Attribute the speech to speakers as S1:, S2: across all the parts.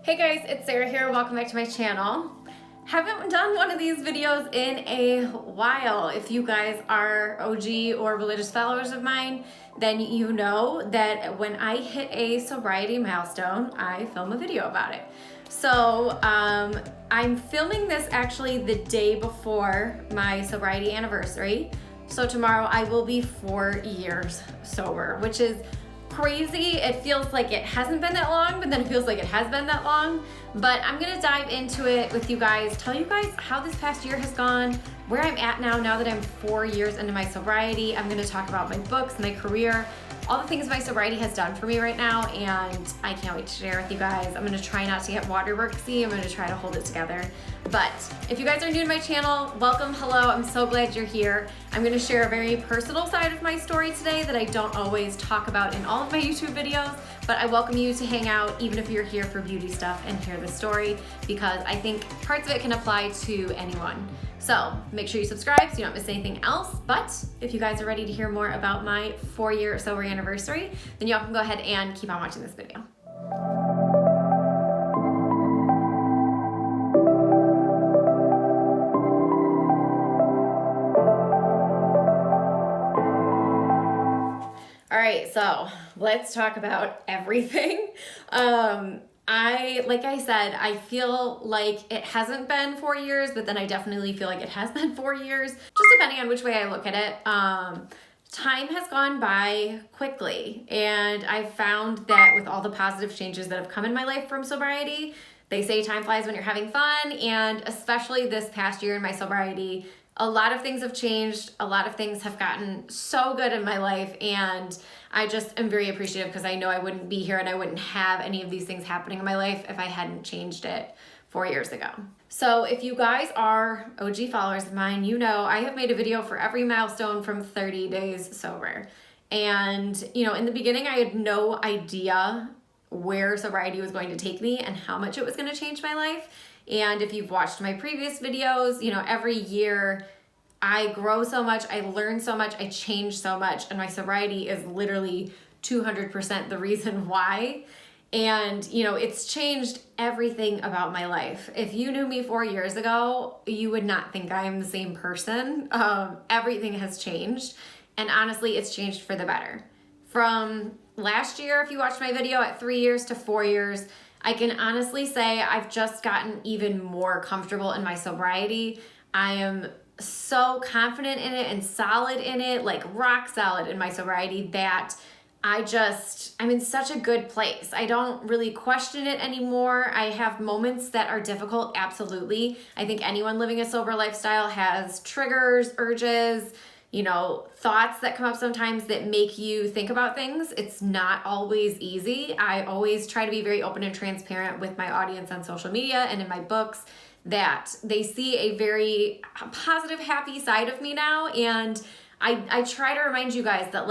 S1: Hey guys, it's Sarah here. Welcome back to my channel. Haven't done one of these videos in a while. If you guys are OG or religious followers of mine, then you know that when I hit a sobriety milestone, I film a video about it. So I'm filming this actually the day before my sobriety anniversary. So tomorrow I will be 4 years sober, which is crazy. It feels like it hasn't been that long, but then it feels like it has been that long. But I'm gonna dive into it with you guys, tell you guys how this past year has gone, where I'm at now that I'm 4 years into my sobriety. I'm gonna talk about my books, my career, all the things my sobriety has done for me right now, and I can't wait to share with you guys. I'm gonna try not to get waterworksy. I'm gonna try to hold it together. But if you guys are new to my channel, welcome, hello, I'm so glad you're here. I'm gonna share a very personal side of my story today that I don't always talk about in all of my YouTube videos, but I welcome you to hang out even if you're here for beauty stuff and hear the story, because I think parts of it can apply to anyone. So make sure you subscribe so you don't miss anything else. But if you guys are ready to hear more about my 4-year sober anniversary, then y'all can go ahead and keep on watching this video. All right, so let's talk about everything. Like I said, I feel like it hasn't been 4 years, but then I definitely feel like it has been 4 years, just depending on which way I look at it. Time has gone by quickly, and I've found that with all the positive changes that have come in my life from sobriety, they say time flies when you're having fun, and especially this past year in my sobriety, a lot of things have changed. A lot of things have gotten so good in my life, and I just am very appreciative because I know I wouldn't be here and I wouldn't have any of these things happening in my life if I hadn't changed it 4 years ago. So if you guys are OG followers of mine, you know I have made a video for every milestone from 30 days sober. And, in the beginning, I had no idea where sobriety was going to take me and how much it was going to change my life. And if you've watched my previous videos, every year I grow so much, I learn so much, I change so much, and my sobriety is literally 200% the reason why. And, it's changed everything about my life. If you knew me 4 years ago, you would not think I am the same person. Everything has changed. And honestly, it's changed for the better. From last year, if you watched my video, at 3 years to 4 years, I can honestly say I've just gotten even more comfortable in my sobriety. I am so confident in it and solid in it, like rock solid in my sobriety, that I'm in such a good place. I don't really question it anymore. I have moments that are difficult, absolutely. I think anyone living a sober lifestyle has triggers, urges, thoughts that come up sometimes that make you think about things. It's not always easy. I always try to be very open and transparent with my audience on social media and in my books, that they see a very positive, happy side of me now. And I try to remind you guys that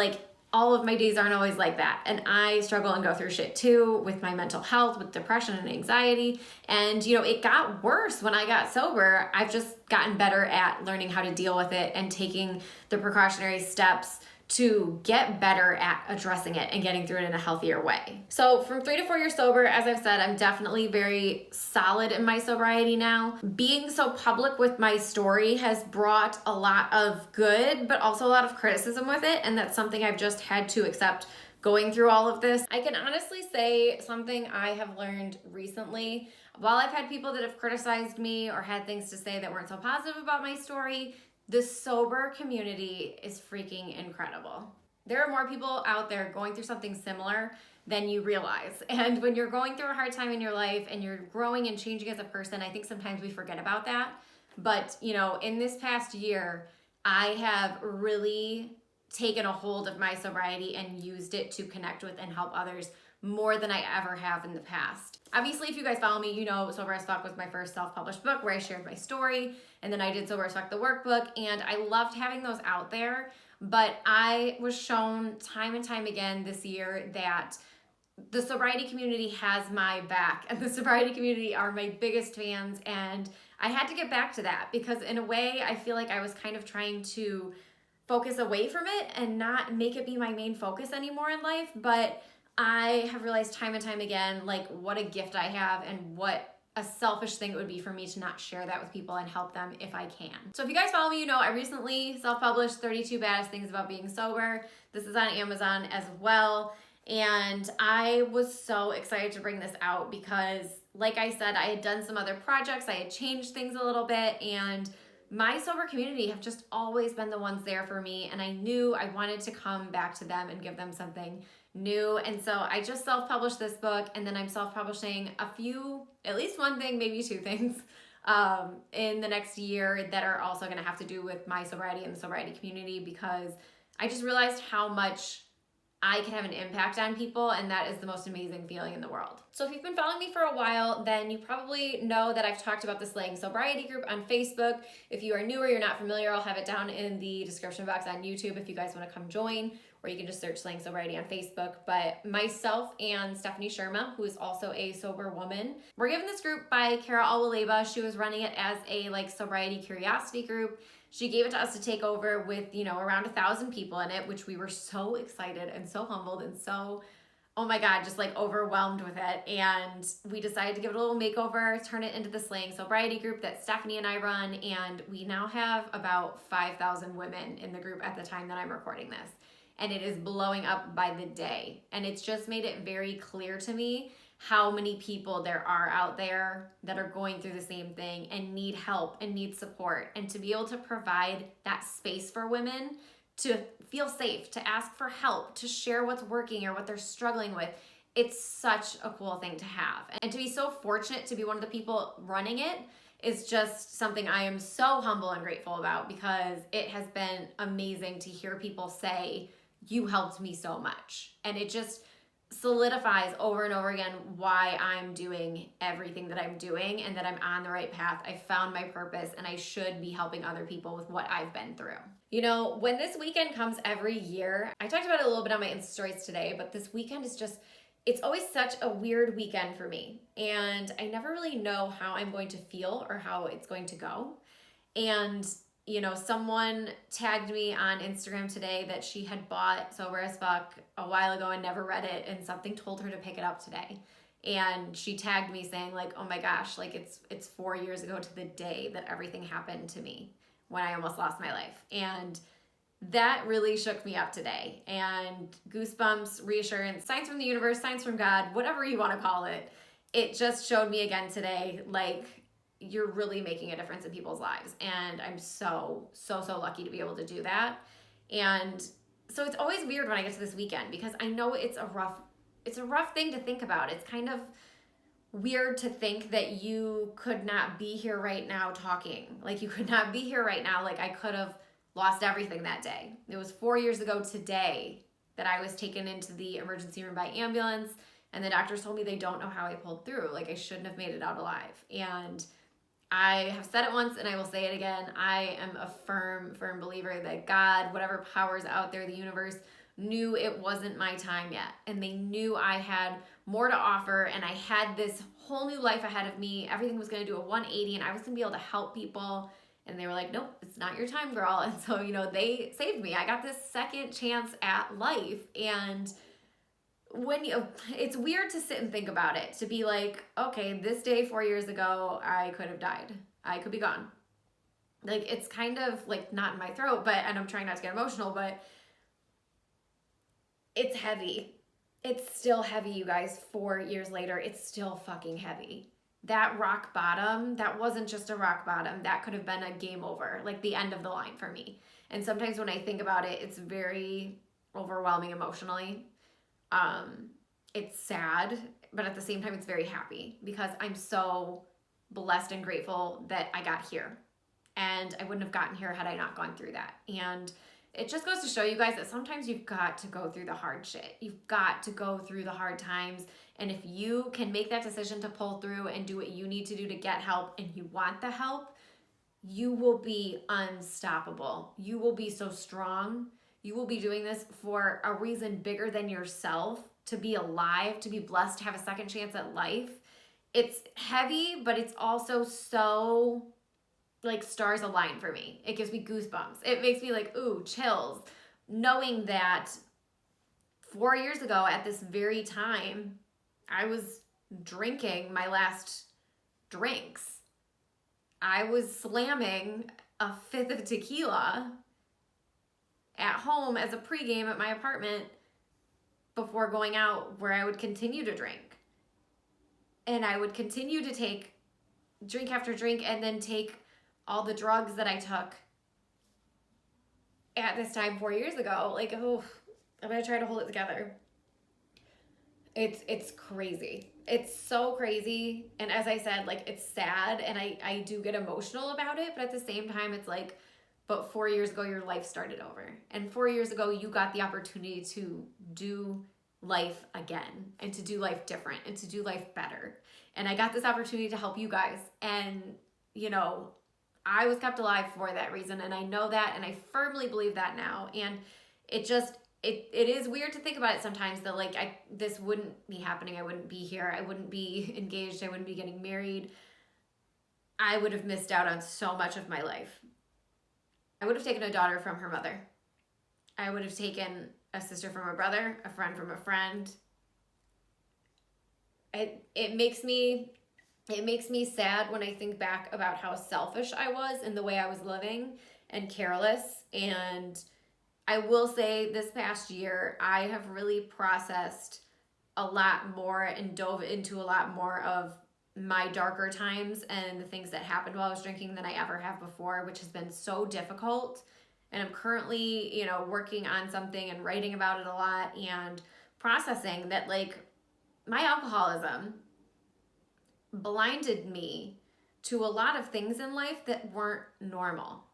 S1: all of my days aren't always like that. And I struggle and go through shit too with my mental health, with depression and anxiety. And, it got worse when I got sober. I've just gotten better at learning how to deal with it and taking the precautionary steps to get better at addressing it and getting through it in a healthier way. So from 3 to 4 years sober, as I've said, I'm definitely very solid in my sobriety now. Being so public with my story has brought a lot of good, but also a lot of criticism with it. And that's something I've just had to accept going through all of this. I can honestly say something I have learned recently. While I've had people that have criticized me or had things to say that weren't so positive about my story, the sober community is freaking incredible. There are more people out there going through something similar than you realize. And when you're going through a hard time in your life and you're growing and changing as a person, I think sometimes we forget about that. But, in this past year, I have really taken a hold of my sobriety and used it to connect with and help others more than I ever have in the past. Obviously, if you guys follow me, you know Sober as Fuck was my first self-published book where I shared my story, and then I did Sober as Fuck the workbook, and I loved having those out there. But I was shown time and time again this year that the sobriety community has my back, and the sobriety community are my biggest fans, and I had to get back to that because in a way, I feel like I was kind of trying to focus away from it and not make it be my main focus anymore in life. But I have realized time and time again, like what a gift I have and what a selfish thing it would be for me to not share that with people and help them if I can. So if you guys follow me, you know I recently self-published 32 Baddest Things About Being Sober. This is on Amazon as well. And I was so excited to bring this out because, like I said, I had done some other projects, I had changed things a little bit, and my sober community have just always been the ones there for me, and I knew I wanted to come back to them and give them something new. And so I just self-published this book, and then I'm self-publishing a few, at least one thing, maybe two things, in the next year that are also going to have to do with my sobriety and the sobriety community, because I just realized how much I can have an impact on people, and that is the most amazing feeling in the world. So if you've been following me for a while, then you probably know that I've talked about the Slang Sobriety group on Facebook. If you are new or you're not familiar, I'll have it down in the description box on YouTube if you guys want to come join, or you can just search Slang Sobriety on Facebook. But myself and Stephanie Sharma, who is also a sober woman, were given this group by Kara Alwaleba. She was running it as a sobriety curiosity group. She gave it to us to take over with, around 1,000 people in it, which we were so excited and so humbled and so, oh my God, just overwhelmed with it. And we decided to give it a little makeover, turn it into the Slang Sobriety group that Stephanie and I run. And we now have about 5,000 women in the group at the time that I'm recording this. And it is blowing up by the day. And it's just made it very clear to me how many people there are out there that are going through the same thing and need help and need support. And to be able to provide that space for women to feel safe, to ask for help, to share what's working or what they're struggling with, it's such a cool thing to have. And to be so fortunate to be one of the people running it is just something I am so humble and grateful about, because it has been amazing to hear people say, you helped me so much. And it just solidifies over and over again why I'm doing everything that I'm doing and that I'm on the right path. I found my purpose and I should be helping other people with what I've been through. When this weekend comes every year, I talked about it a little bit on my Insta stories today, but this weekend is just, it's always such a weird weekend for me. And I never really know how I'm going to feel or how it's going to go. And someone tagged me on Instagram today that she had bought Sober as Fuck a while ago and never read it, and something told her to pick it up today. And she tagged me saying oh my gosh, it's 4 years ago to the day that everything happened to me when I almost lost my life. And that really shook me up today. And goosebumps, reassurance, signs from the universe, signs from God, whatever you want to call it. It just showed me again today, you're really making a difference in people's lives. And I'm so lucky to be able to do that. And so it's always weird when I get to this weekend, because I know it's a rough thing to think about. It's kind of weird to think that you could not be here right now talking. You could not be here right now. I could have lost everything that day. It was 4 years ago today that I was taken into the emergency room by ambulance, and the doctors told me they don't know how I pulled through. I shouldn't have made it out alive. And I have said it once and I will say it again. I am a firm believer that God, whatever powers out there, the universe, knew it wasn't my time yet. And they knew I had more to offer, and I had this whole new life ahead of me. Everything was going to do a 180, and I was going to be able to help people. And they were like, nope, it's not your time, girl. And so, they saved me. I got this second chance at life. And it's weird to sit and think about it, to be okay, this day 4 years ago, I could have died. I could be gone. It's kind of not in my throat, and I'm trying not to get emotional, but it's heavy. It's still heavy, you guys. 4 years later, it's still fucking heavy. That rock bottom, that wasn't just a rock bottom. That could have been a game over, the end of the line for me. And sometimes when I think about it, it's very overwhelming emotionally. It's sad, but at the same time, it's very happy, because I'm so blessed and grateful that I got here, and I wouldn't have gotten here had I not gone through that. And it just goes to show you guys that sometimes you've got to go through the hard shit. You've got to go through the hard times. And if you can make that decision to pull through and do what you need to do to get help, and you want the help, you will be unstoppable. You will be so strong. You will be doing this for a reason bigger than yourself, to be alive, to be blessed, to have a second chance at life. It's heavy, but it's also so stars align for me. It gives me goosebumps. It makes me ooh, chills, knowing that 4 years ago at this very time, I was drinking my last drinks. I was slamming a fifth of tequila at home as a pregame at my apartment before going out, where I would continue to drink. And I would continue to take drink after drink and then take all the drugs that I took at this time 4 years ago. Like, oh, I'm going to try to hold it together. It's crazy. It's so crazy. And as I said, like, it's sad and I do get emotional about it. But at the same time, it's like, but 4 years ago, your life started over. And 4 years ago, you got the opportunity to do life again and to do life different and to do life better. And I got this opportunity to help you guys. And, you know, I was kept alive for that reason. And I know that, and I firmly believe that now. And it just, it is weird to think about it sometimes that like this wouldn't be happening. I wouldn't be here. I wouldn't be engaged. I wouldn't be getting married. I would have missed out on so much of my life. I would have taken a daughter from her mother. I would have taken a sister from a brother, a friend from a friend. It makes me sad when I think back about how selfish I was in the way I was living and careless. And I will say this past year, I have really processed a lot more and dove into a lot more of my darker times and the things that happened while I was drinking than I ever have before, which has been so difficult. And I'm currently, you know, working on something and writing about it a lot and processing that, like, my alcoholism blinded me to a lot of things in life that weren't normal.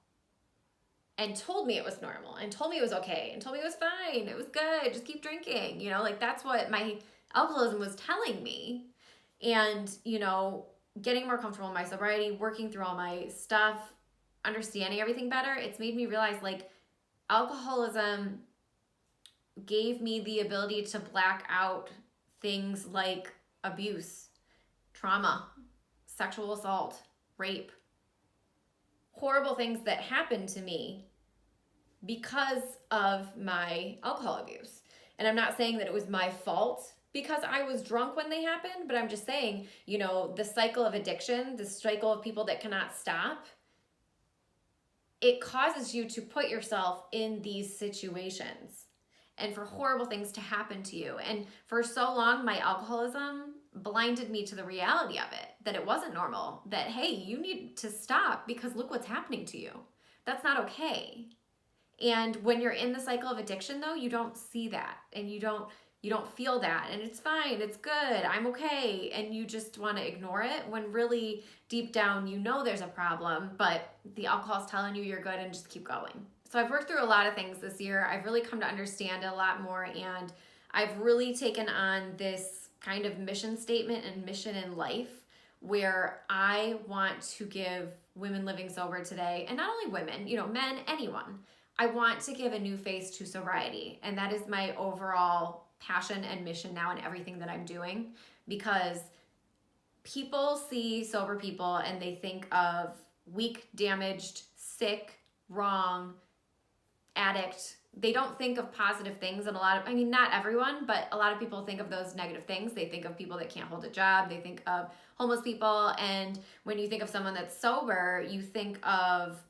S1: And told me it was normal, and told me it was okay, and told me it was fine, it was good, just keep drinking, you know, like that's what my alcoholism was telling me. And, you know, getting more comfortable in my sobriety, working through all my stuff, understanding everything better, it's made me realize like alcoholism gave me the ability to black out things like abuse, trauma, sexual assault, rape, horrible things that happened to me because of my alcohol abuse. And I'm not saying that it was my fault because I was drunk when they happened, but I'm just saying, you know, the cycle of addiction, the cycle of people that cannot stop, it causes you to put yourself in these situations and for horrible things to happen to you. And for so long, my alcoholism blinded me to the reality of it, that it wasn't normal, that, hey, you need to stop because look what's happening to you. That's not okay. And when you're in the cycle of addiction, though, you don't see that and you don't feel that, and it's fine, it's good, I'm okay, and you just want to ignore it when really deep down you know there's a problem, but the alcohol's telling you you're good and just keep going. So I've worked through a lot of things this year. I've really come to understand it a lot more, and I've really taken on this kind of mission statement and mission in life where I want to give women living sober today, and not only women, you know, men, anyone, I want to give a new face to sobriety. And that is my overall passion and mission now in everything that I'm doing, because people see sober people and they think of weak, damaged, sick, wrong, addict. They don't think of positive things. And not everyone, but a lot of people think of those negative things. They think of people that can't hold a job. They think of homeless people. And when you think of someone that's sober, you think of,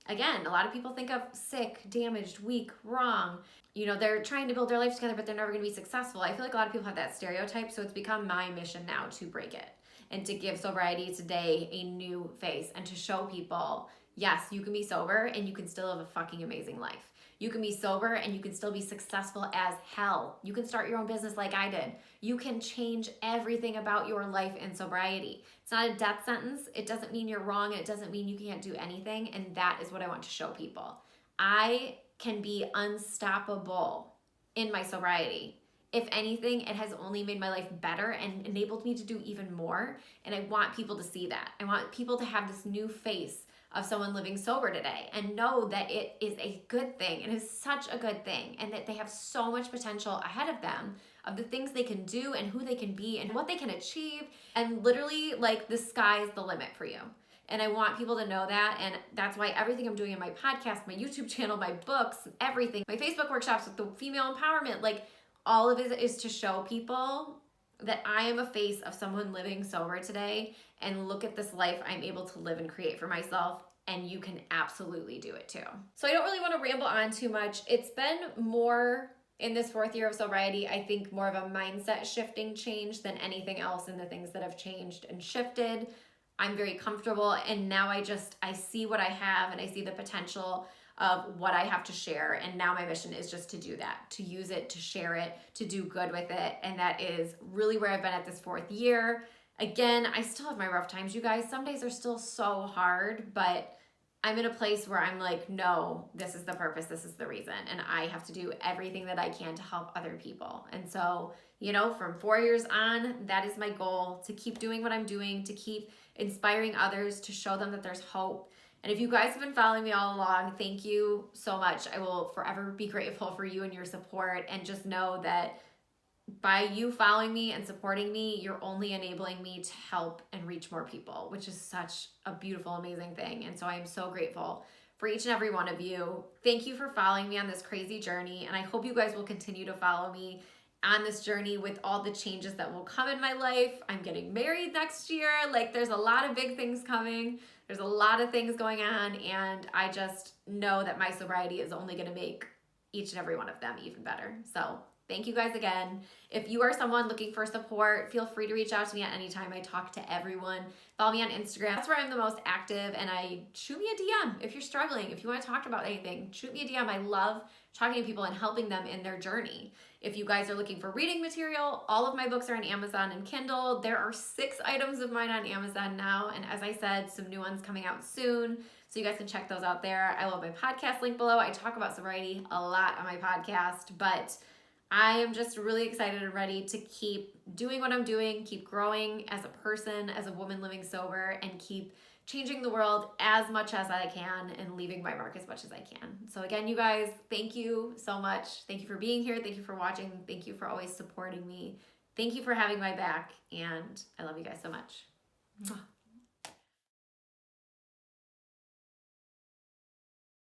S1: again, a lot of people think of sick, damaged, weak, wrong. You know, they're trying to build their life together, but they're never going to be successful. I feel like a lot of people have that stereotype, so it's become my mission now to break it and to give sobriety today a new face and to show people, yes, you can be sober and you can still have a fucking amazing life. You can be sober and you can still be successful as hell. You can start your own business like I did. You can change everything about your life in sobriety. It's not a death sentence. It doesn't mean you're wrong. It doesn't mean you can't do anything. And that is what I want to show people. I can be unstoppable in my sobriety. If anything, it has only made my life better and enabled me to do even more. And I want people to see that. I want people to have this new face of someone living sober today and know that it is a good thing. It is such a good thing, and that they have so much potential ahead of them of the things they can do and who they can be and what they can achieve. And literally, like, the sky's the limit for you. And I want people to know that. And that's why everything I'm doing in my podcast, my YouTube channel, my books, everything, my Facebook workshops with the female empowerment, like All of it is to show people that I am a face of someone living sober today, and look at this life I'm able to live and create for myself, and you can absolutely do it too. So I don't really want to ramble on too much. It's been more in this 4th year of sobriety, I think more of a mindset shifting change than anything else in the things that have changed and shifted. I'm very comfortable, and now I see what I have, and I see the potential of what I have to share. And now my mission is just to do that, to use it, to share it, to do good with it. And that is really where I've been at this 4th year. Again, I still have my rough times, you guys. Some days are still so hard, but I'm in a place where I'm like, no, this is the purpose, this is the reason, and I have to do everything that I can to help other people. And so, from 4 years on, that is my goal, to keep doing what I'm doing, to keep inspiring others, to show them that there's hope. And if you guys have been following me all along, thank you so much. I will forever be grateful for you and your support, and just know that by you following me and supporting me, you're only enabling me to help and reach more people, which is such a beautiful, amazing thing. And so I am so grateful for each and every one of you. Thank you for following me on this crazy journey. And I hope you guys will continue to follow me on this journey with all the changes that will come in my life. I'm getting married next year. Like, there's a lot of big things coming. There's a lot of things going on. And I just know that my sobriety is only going to make each and every one of them even better. So thank you guys again. If you are someone looking for support, feel free to reach out to me at any time. I talk to everyone. Follow me on Instagram. That's where I'm the most active, and shoot me a DM if you're struggling. If you want to talk about anything, shoot me a DM. I love talking to people and helping them in their journey. If you guys are looking for reading material, all of my books are on Amazon and Kindle. There are 6 items of mine on Amazon now, and as I said, some new ones coming out soon, so you guys can check those out there. I love my podcast link below. I talk about sobriety a lot on my podcast, but I am just really excited and ready to keep doing what I'm doing, keep growing as a person, as a woman living sober, and keep changing the world as much as I can and leaving my mark as much as I can. So again, you guys, thank you so much. Thank you for being here. Thank you for watching. Thank you for always supporting me. Thank you for having my back, and I love you guys so much. Mwah.